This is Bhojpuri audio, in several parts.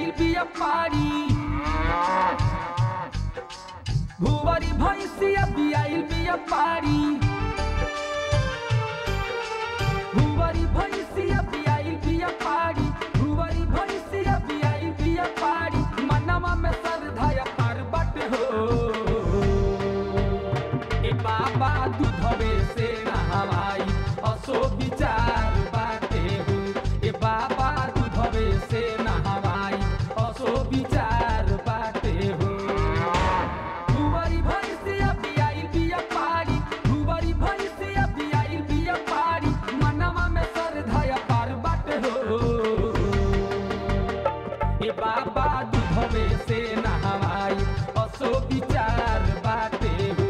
आइल बिया पारी भुवरी भैंसिया बियाइल बिया पारी भुवरी भैंसिया बियाइल बिया पारी भुवरी भैंसिया बियाइल बिया पारी मनवा में श्रद्धा पार बट हो ए बाबा दूधवे से नहवाई असो विचार बाटे हो ए बाबा दूधवे से नहवाई असो विचार बाटे हो भुवरी भैंसिया बियाइल बिया पारी भुवरी भैंसिया बियाइल बिया पारी मनवा में श्रद्धा पार बाटे हो ए बाबा दूधवे से नहवाई असो विचार बाटे हो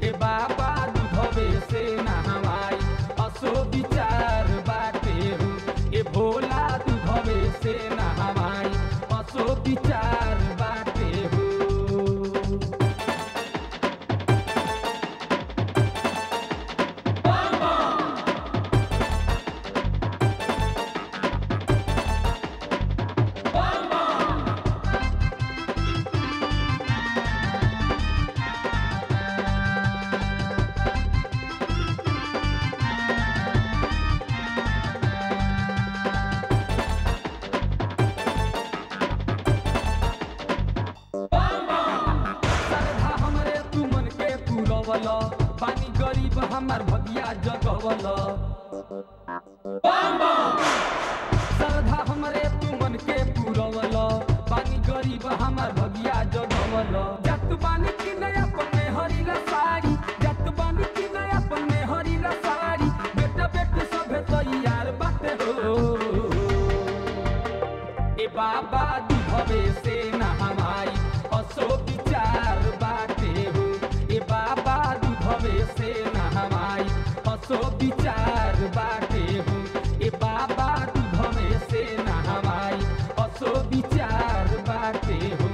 ए बाबा दूधवे से नहवाई असो विचार बाटे हो ए भोला दूधवे से नहवाई असो विचार बाटे हो श्रद्धा हमरे तू मन के पुरवल बानी गरीब हमार भगिया जगवल श्रद्धा हमरे तू मन के पुरवल बानी गरीब हमार भगिया जगवल जत बानी की नया पन्ने हरीला साड़ी जत बानी की नया पन्ने हरीला साड़ी बेटा बेटी सभे तैयार बाटे हो ए बाबा दूधवे से नहवाई असो विचार बाटे हो ए बाबा दूधवे से नहवाई असो विचार बाटे हो ए बाबा दूधवे से नहवाई असो विचार बाटे हो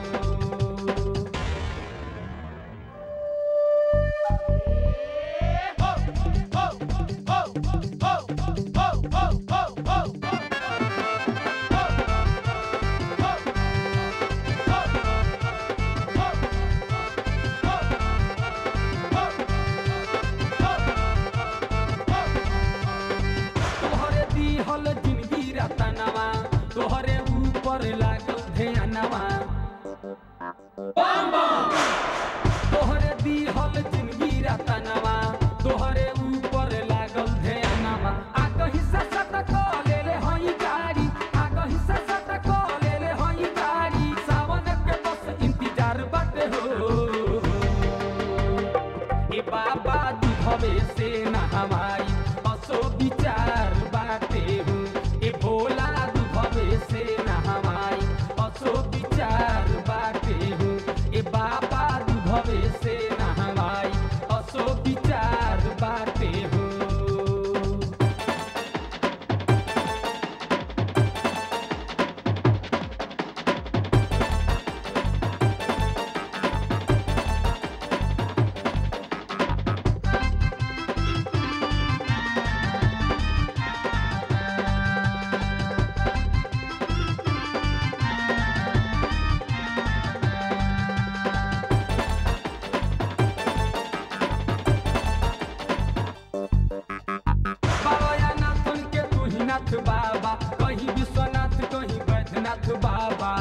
तोहरे दिहल जिंदगी रतनवा तोहरे ऊपर लागल ध्यानवा तोहरे दिहल जिंदगी रतनवा तोहरे ऊपर लागल ध्यानवा आग हिस्सा सत लेले हई गाड़ी आग हिस्सा सत लेले हई गाड़ी सावन के बस इंतजार बाटे हो ए बाबा दूधवे से नहवाई असो विचार बाटे हो ए भोला दूधवे से नहवाई असो विचार बाटे हो ए बाबा दूधवे से नहवाई असो विचार बाटे हो बाबानाथन के तू ही नाथ बाबा कहीं विश्वनाथ कहीं बैद्यनाथ बाबा